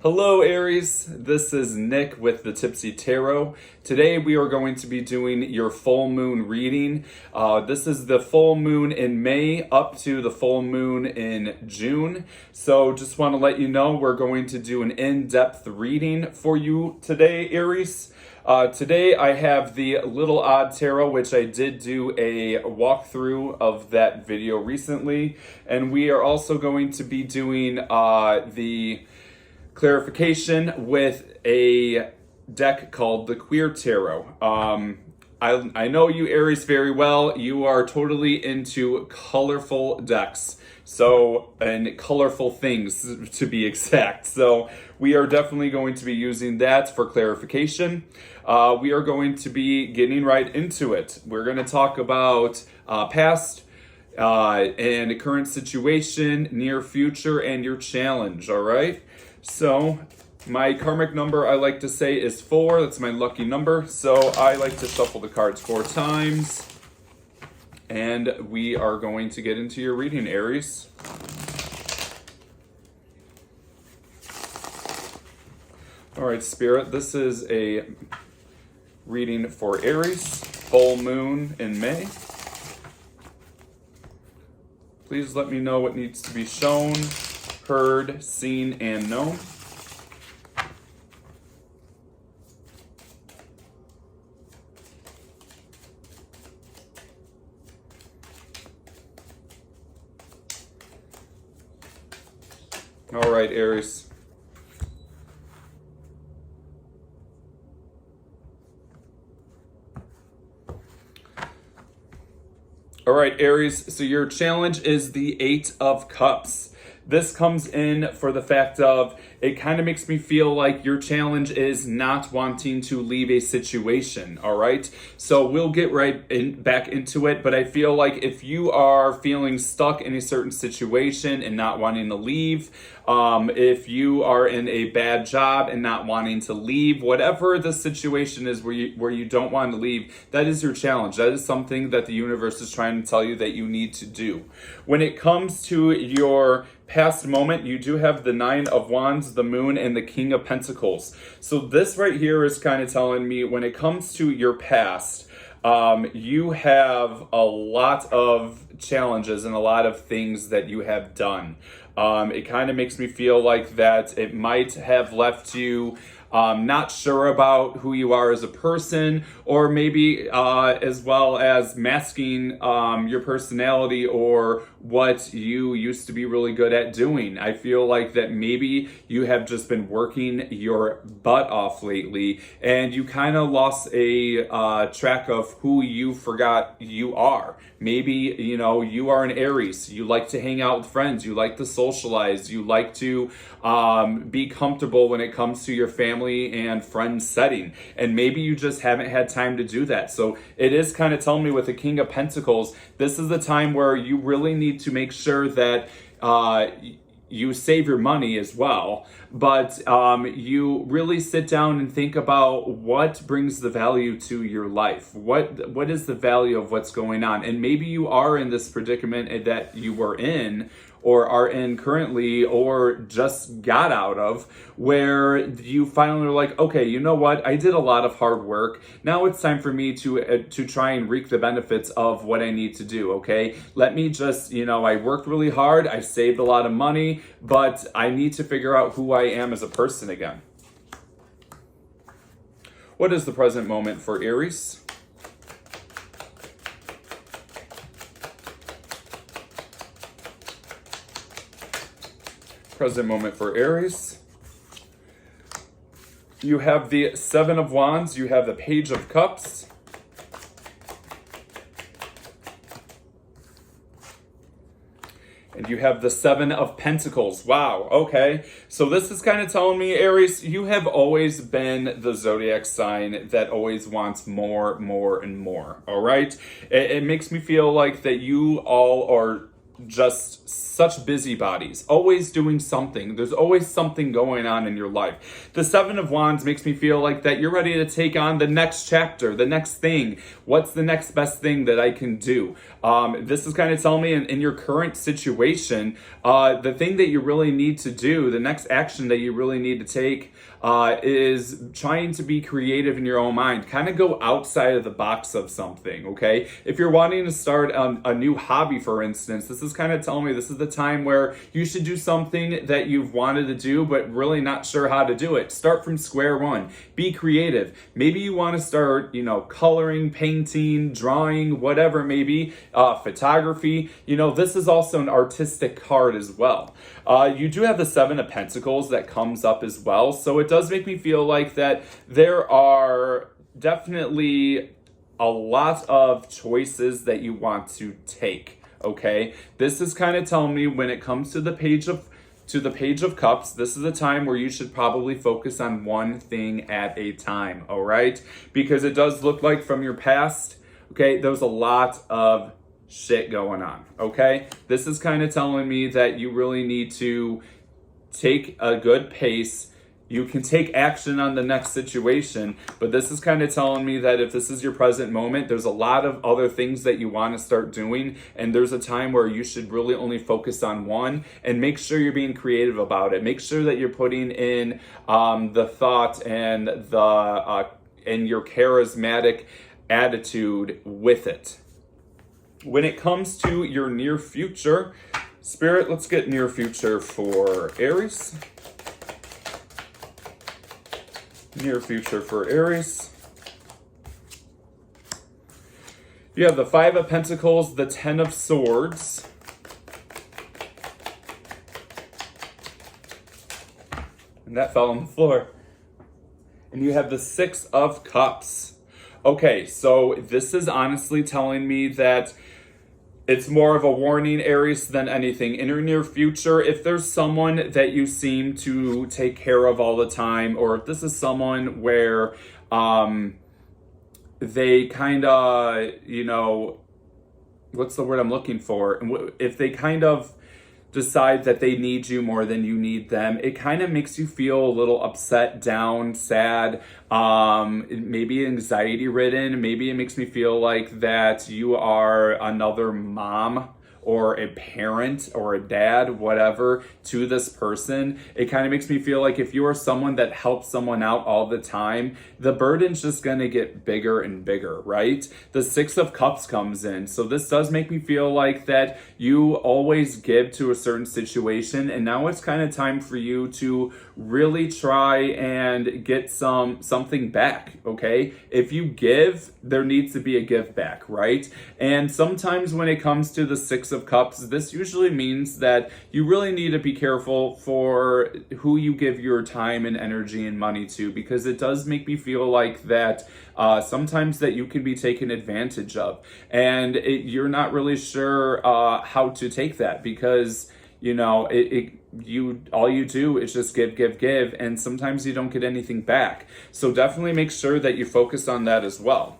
Hello Aries, this is Nick with the Tipsy Tarot. Today we are going to be doing your full moon reading. This is the full moon in May up to the full moon in June. So just want to let you know we're going to do an in-depth reading for you today, Aries. Today I have the Little Odd Tarot, which I did do a walkthrough of that video recently. And we are also going to be doing the clarification with a deck called the Queer Tarot. I know you Aries very well. You are totally into colorful decks. And colorful things to be exact. So we are definitely going to be using that for clarification. We are going to be getting right into it. We're going to talk about past and current situation, near future, and your challenge, all right? So my karmic number I like to say is 4. That's my lucky number. So I like to shuffle the cards 4 times. And we are going to get into your reading, Aries. All right, Spirit, this is a reading for Aries, full moon in May. Please let me know what needs to be shown, heard, seen, and known. All right, Aries. All right, Aries. So your challenge is the 8 of Cups. This comes in for the fact of it kind of makes me feel like your challenge is not wanting to leave a situation, all right? So we'll get back into it, but I feel like if you are feeling stuck in a certain situation and not wanting to leave, if you are in a bad job and not wanting to leave, whatever the situation is where you don't want to leave, that is your challenge. That is something that the universe is trying to tell you that you need to do. When it comes to your past moment, you do have the 9 of Wands, the Moon, and the King of Pentacles. So this right here is kind of telling me when it comes to your past, you have a lot of challenges and a lot of things that you have done. It kind of makes me feel like that it might have left you not sure about who you are as a person, or maybe as well as masking your personality or what you used to be really good at doing. I feel like that maybe you have just been working your butt off lately and you kind of lost a track of who you forgot you are. Maybe, you are an Aries. You like to hang out with friends. You like to socialize. You like to be comfortable when it comes to your family and friend setting. And maybe you just haven't had time to do that. So it is kind of telling me with the King of Pentacles, this is the time where you really need to make sure that you save your money as well, but you really sit down and think about what brings the value to your life. What is the value of what's going on? And maybe you are in this predicament that you were in or are in currently or just got out of, where you finally are like, okay, you know what? I did a lot of hard work. Now it's time for me to try and reap the benefits of what I need to do, okay? Let me just, I worked really hard. I saved a lot of money, but I need to figure out who I am as a person again. What is the present moment for Aries? Present moment for Aries. You have the 7 of Wands. You have the Page of Cups. And you have the 7 of Pentacles. Wow, okay. So this is kind of telling me, Aries, you have always been the zodiac sign that always wants more, and more, all right? It makes me feel like that you all are just such busybodies, always doing something. There's always something going on in your life. The Seven of Wands makes me feel like that you're ready to take on the next chapter, the next thing. What's the next best thing that I can do? This is kind of telling me in your current situation, the thing that you really need to do, the next action that you really need to take, is trying to be creative in your own mind. Kind of go outside of the box of something, okay? If you're wanting to start a new hobby, for instance, this is kind of telling me this is the time where you should do something that you've wanted to do, but really not sure how to do it. Start from square one. Be creative. Maybe you want to start, coloring, painting, drawing, whatever, maybe photography. This is also an artistic card as well. You do have the Seven of Pentacles that comes up as well. So it does make me feel like that there are definitely a lot of choices that you want to take. Okay, this is kind of telling me when it comes to the Page of Cups, this is a time where you should probably focus on one thing at a time. All right, because it does look like from your past, okay, there's a lot of shit going on. Okay, this is kind of telling me that you really need to take a good pace. You can take action on the next situation, but this is kind of telling me that if this is your present moment, there's a lot of other things that you want to start doing, and there's a time where you should really only focus on one, and make sure you're being creative about it. Make sure that you're putting in the thought and and your charismatic attitude with it. When it comes to your near future, Spirit, let's get near future for Aries. Near future for Aries. You have the Five of Pentacles, the Ten of Swords, and that fell on the floor. And you have the Six of Cups. Okay, so this is honestly telling me that it's more of a warning, Aries, than anything. In your near future, if there's someone that you seem to take care of all the time, or if this is someone where they kind of, what's the word I'm looking for? If they kind of decide that they need you more than you need them, it kind of makes you feel a little upset, down, sad, maybe anxiety ridden. Maybe it makes me feel like that you are another mom or a parent or a dad, whatever, to this person. It kind of makes me feel like if you are someone that helps someone out all the time, the burden's just gonna get bigger and bigger, right? The Six of Cups comes in. So this does make me feel like that you always give to a certain situation, and now it's kind of time for you to really try and get something back, okay? If you give, there needs to be a give back, right? And sometimes when it comes to the Six of Cups, this usually means that you really need to be careful for who you give your time and energy and money to, because it does make me feel like that sometimes that you can be taken advantage of, and you're not really sure how to take that, because all you do is just give, and sometimes you don't get anything back. So definitely make sure that you focus on that as well.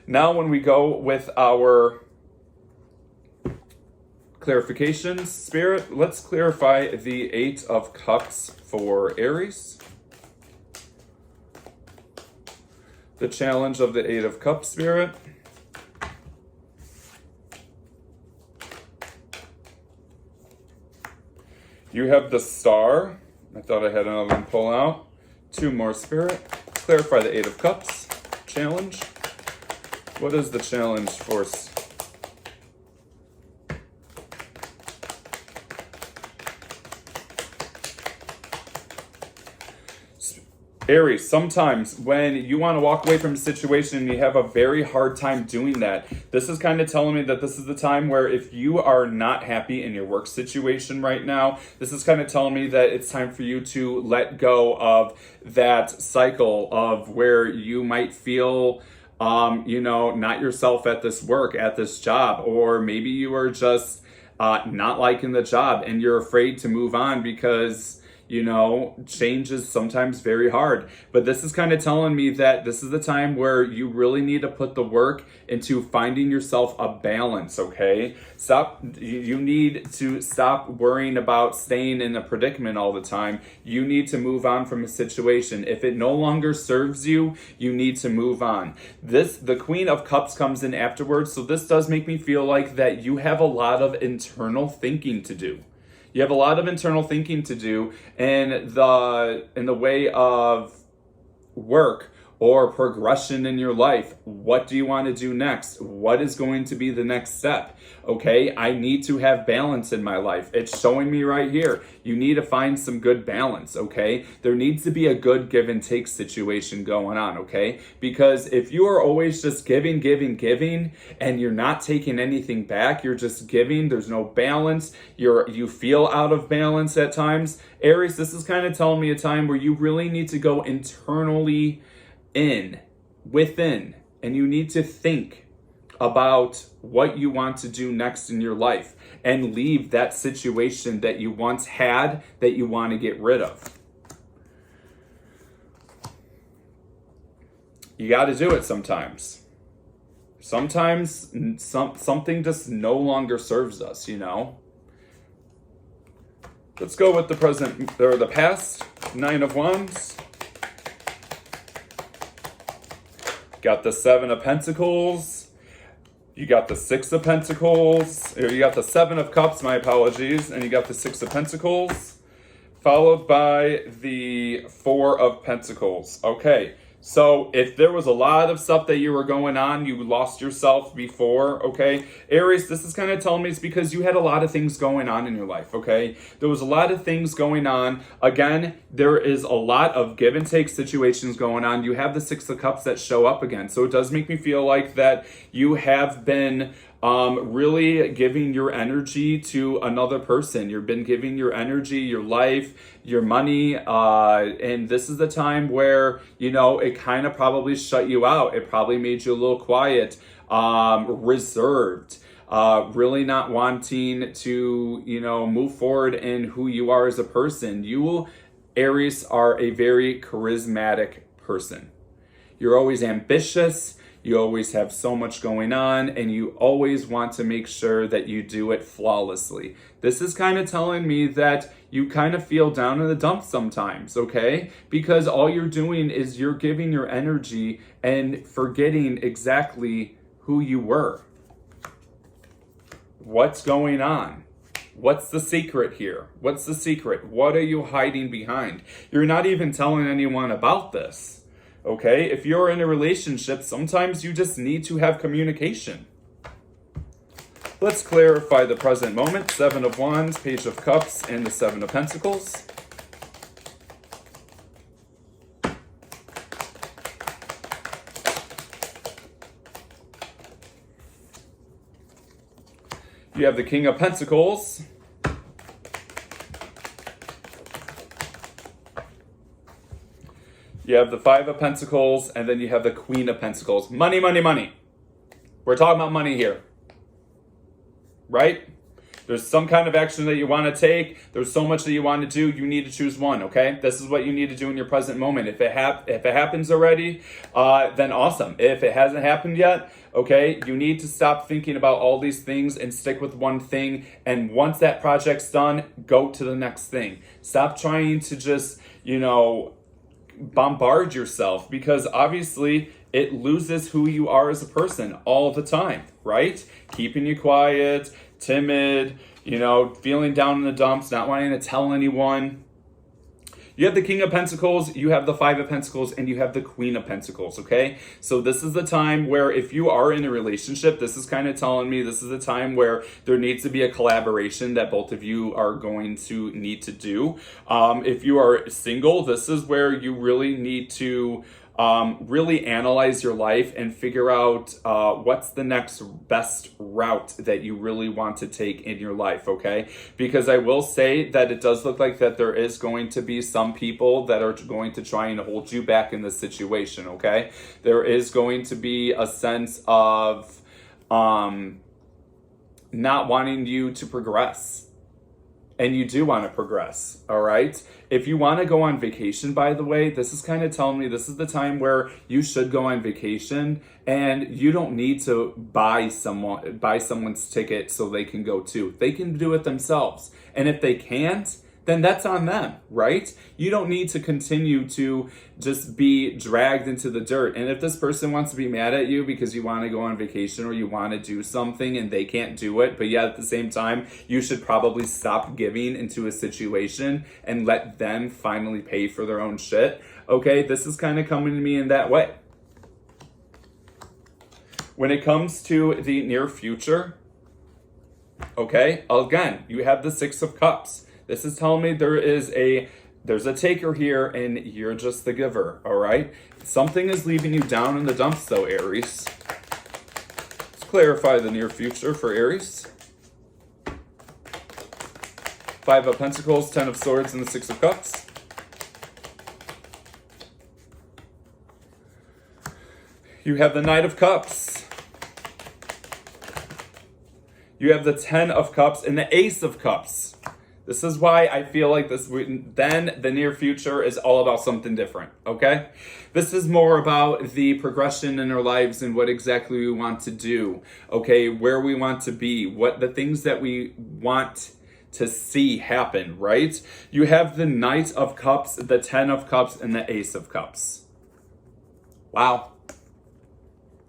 Now, when we go with our clarifications, Spirit, let's clarify the Eight of Cups for Aries. The challenge of the Eight of Cups, Spirit. You have the Star. I thought I had another one pull out. Two more, Spirit. Clarify the Eight of Cups. Challenge. What is the challenge for Aries? Sometimes when you want to walk away from a situation, you have a very hard time doing that. This is kind of telling me that this is the time where if you are not happy in your work situation right now, this is kind of telling me that it's time for you to let go of that cycle of where you might feel not yourself at this work, at this job, or maybe you are just not liking the job and you're afraid to move on because change is sometimes very hard. But this is kind of telling me that this is the time where you really need to put the work into finding yourself a balance, okay? You need to stop worrying about staying in a predicament all the time. You need to move on from a situation. If it no longer serves you, you need to move on. The Queen of Cups comes in afterwards, so this does make me feel like that you have a lot of internal thinking to do. You have a lot of internal thinking to do in the way of work or progression in your life. What do you want to do next? What is going to be the next step? Okay, I need to have balance in my life. It's showing me right here. You need to find some good balance, okay? There needs to be a good give and take situation going on, okay? Because if you are always just giving, and you're not taking anything back, you're just giving, there's no balance, you feel out of balance at times. Aries, this is kind of telling me a time where you really need to go internally within, and you need to think about what you want to do next in your life and leave that situation that you once had that you want to get rid of. You got to do it sometimes. Sometimes something just no longer serves us, Let's go with the present or the past. 9 of Wands. Got the 7 of Pentacles. You got the 6 of Pentacles. Or you got the 7 of Cups, my apologies. And you got the 6 of Pentacles. Followed by the 4 of Pentacles. Okay. So if there was a lot of stuff that you were going on, you lost yourself before, okay? Aries, this is kind of telling me it's because you had a lot of things going on in your life, okay? There was a lot of things going on. Again, there is a lot of give and take situations going on. You have the 6 of Cups that show up again. So it does make me feel like that you have been really giving your energy to another person. You've been giving your energy, your life, your money, and this is the time where, it kind of probably shut you out. It probably made you a little quiet, reserved, really not wanting to, move forward in who you are as a person. You, Aries, are a very charismatic person. You're always ambitious. You always have so much going on, and you always want to make sure that you do it flawlessly. This is kind of telling me that you kind of feel down in the dumps sometimes, okay? Because all you're doing is you're giving your energy and forgetting exactly who you were. What's going on? What's the secret here? What's the secret? What are you hiding behind? You're not even telling anyone about this. Okay, if you're in a relationship, sometimes you just need to have communication. Let's clarify the present moment. 7 of Wands, Page of Cups, and the 7 of Pentacles. You have the King of Pentacles. You have the 5 of Pentacles, and then you have the Queen of Pentacles. Money, money, money. We're talking about money here. Right? There's some kind of action that you want to take. There's so much that you want to do. You need to choose one, okay? This is what you need to do in your present moment. If it happens already, then awesome. If it hasn't happened yet, okay, you need to stop thinking about all these things and stick with one thing. And once that project's done, go to the next thing. Stop trying to just, bombard yourself, because obviously it loses who you are as a person all the time, right? Keeping you quiet, timid, feeling down in the dumps, not wanting to tell anyone. You have the King of Pentacles, you have the 5 of Pentacles, and you have the Queen of Pentacles, okay? So this is the time where if you are in a relationship, this is kind of telling me this is the time where there needs to be a collaboration that both of you are going to need to do. If you are single, this is where you really need to really analyze your life and figure out what's the next best route that you really want to take in your life, okay? Because I will say that it does look like that there is going to be some people that are going to try and hold you back in this situation, okay? There is going to be a sense of not wanting you to progress. and you do want to progress, all right? If you want to go on vacation, by the way, this is kind of telling me this is the time where you should go on vacation, and you don't need to buy someone's ticket so they can go too. They can do it themselves. And if they can't, then that's on them, right? You don't need to continue to just be dragged into the dirt. And if this person wants to be mad at you because you want to go on vacation or you want to do something and they can't do it, but yet at the same time, you should probably stop giving into a situation and let them finally pay for their own shit. Okay, this is kind of coming to me in that way. When it comes to the near future, okay, again, you have the Six of Cups. This is telling me there's a taker here and you're just the giver, all right? Something is leaving you down in the dumps though, Aries. Let's clarify the near future for Aries. Five of Pentacles, Ten of Swords, and the Six of Cups. You have the Knight of Cups. You have the Ten of Cups and the Ace of Cups. This is why I feel like then the near future is all about something different, okay? This is more about the progression in our lives and what exactly we want to do, okay? Where we want to be, what the things that we want to see happen, right? You have the Knight of Cups, the Ten of Cups, and the Ace of Cups. Wow.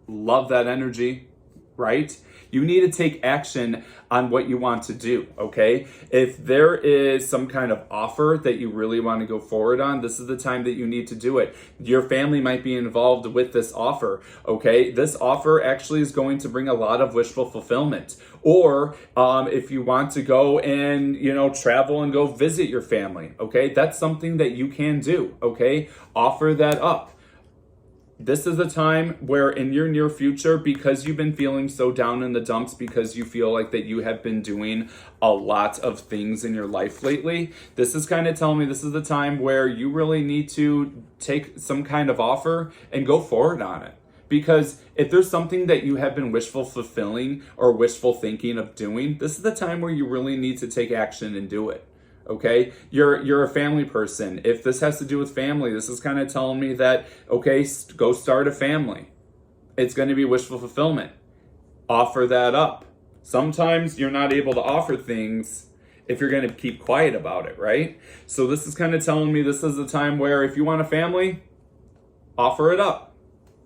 Love that energy, right? You need to take action on what you want to do, okay? If there is some kind of offer that you really want to go forward on, this is the time that you need to do it. Your family might be involved with this offer, okay? This offer actually is going to bring a lot of wishful fulfillment. Or if you want to go and, travel and go visit your family, okay? That's something that you can do, okay? Offer that up. This is a time where in your near future, because you've been feeling so down in the dumps, because you feel like that you have been doing a lot of things in your life lately, this is kind of telling me this is the time where you really need to take some kind of offer and go forward on it. Because if there's something that you have been wishful fulfilling or wishful thinking of doing, this is the time where you really need to take action and do it. Okay, you're a family person. If this has to do with family, this is kind of telling me that, okay, go start a family. It's going to be wishful fulfillment. Offer that up. Sometimes you're not able to offer things if you're going to keep quiet about it, right? So this is kind of telling me this is the time where if you want a family, offer it up.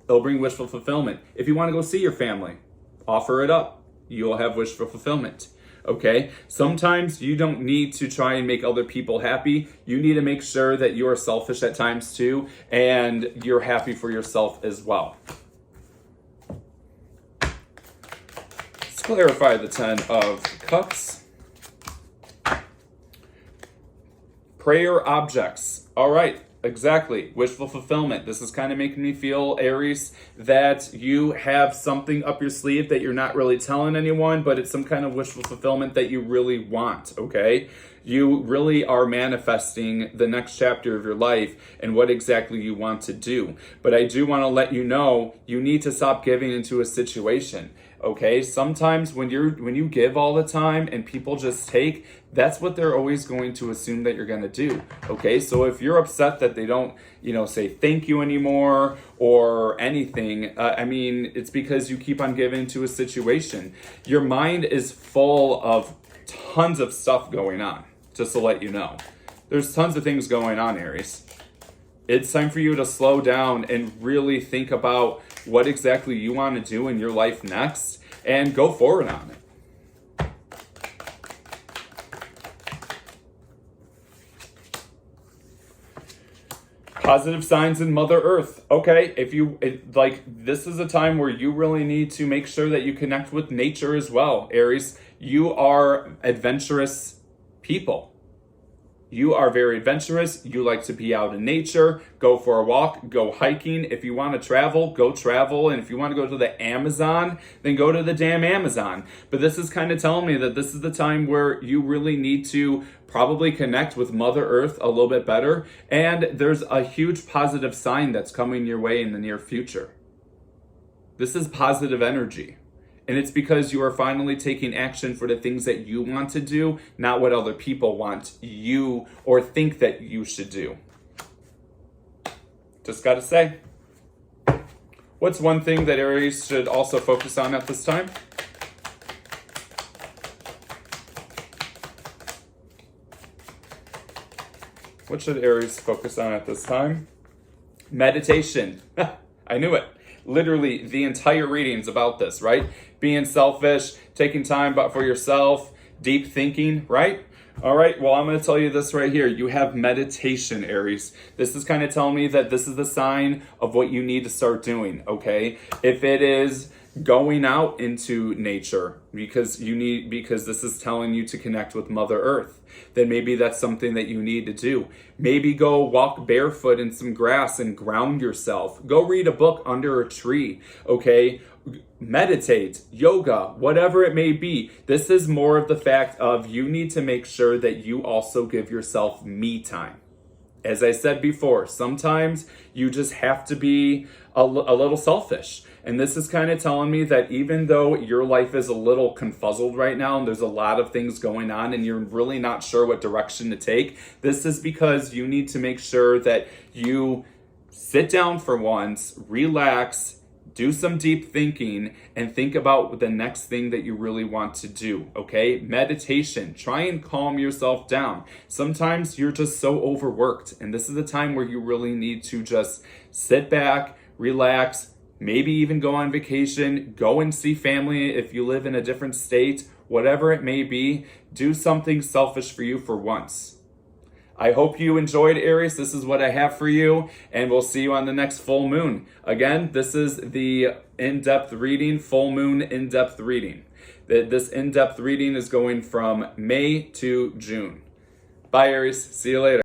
It'll bring wishful fulfillment. If you want to go see your family, offer it up. You'll have wishful fulfillment. Okay, sometimes you don't need to try and make other people happy. You need to make sure that you are selfish at times too, and you're happy for yourself as well. Let's clarify the Ten of Cups. Prayer objects. All right. Exactly. Wishful fulfillment. This is kind of making me feel, Aries, that you have something up your sleeve that you're not really telling anyone, but it's some kind of wishful fulfillment that you really want, okay? You really are manifesting the next chapter of your life and what exactly you want to do. But I do want to let you know, you need to stop giving into a situation. Okay, sometimes when you give all the time and people just take, that's what they're always going to assume that you're going to do. Okay, so if you're upset that they don't, say thank you anymore or anything, it's because you keep on giving to a situation. Your mind is full of tons of stuff going on, just to let you know. There's tons of things going on, Aries. It's time for you to slow down and really think about what exactly you want to do in your life next and go forward on it. Positive signs in Mother Earth. Okay, this is a time where you really need to make sure that you connect with nature as well, Aries. You are adventurous people. You are very adventurous. You like to be out in nature, go for a walk, go hiking. If you want to travel, go travel. And if you want to go to the Amazon, then go to the damn Amazon. But this is kind of telling me that this is the time where you really need to probably connect with Mother Earth a little bit better. And there's a huge positive sign that's coming your way in the near future. This is positive energy. And it's because you are finally taking action for the things that you want to do, not what other people want you or think that you should do. Just got to say. What's one thing that Aries should also focus on at this time? What should Aries focus on at this time? Meditation. I knew it. Literally, the entire reading's about this, right? Being selfish, taking time for yourself, deep thinking, right? All right, well, I'm going to tell you this right here. You have meditation, Aries. This is kind of telling me that this is the sign of what you need to start doing, okay? If it is going out into nature because this is telling you to connect with Mother Earth, then maybe that's something that you need to do. Maybe go walk barefoot in some grass and ground yourself. Go read a book under a tree, okay? Meditate, yoga, whatever it may be. This is more of the fact of you need to make sure that you also give yourself me time. As I said before, sometimes you just have to be a little selfish. And this is kind of telling me that even though your life is a little confuzzled right now and there's a lot of things going on and you're really not sure what direction to take, this is because you need to make sure that you sit down for once, relax, do some deep thinking, and think about the next thing that you really want to do, okay? Meditation. Try and calm yourself down. Sometimes you're just so overworked, and this is the time where you really need to just sit back, relax, maybe even go on vacation, go and see family if you live in a different state, whatever it may be. Do something selfish for you for once. I hope you enjoyed, Aries. This is what I have for you, and we'll see you on the next full moon. Again, this is the in-depth reading, full moon in-depth reading. This in-depth reading is going from May to June. Bye, Aries. See you later.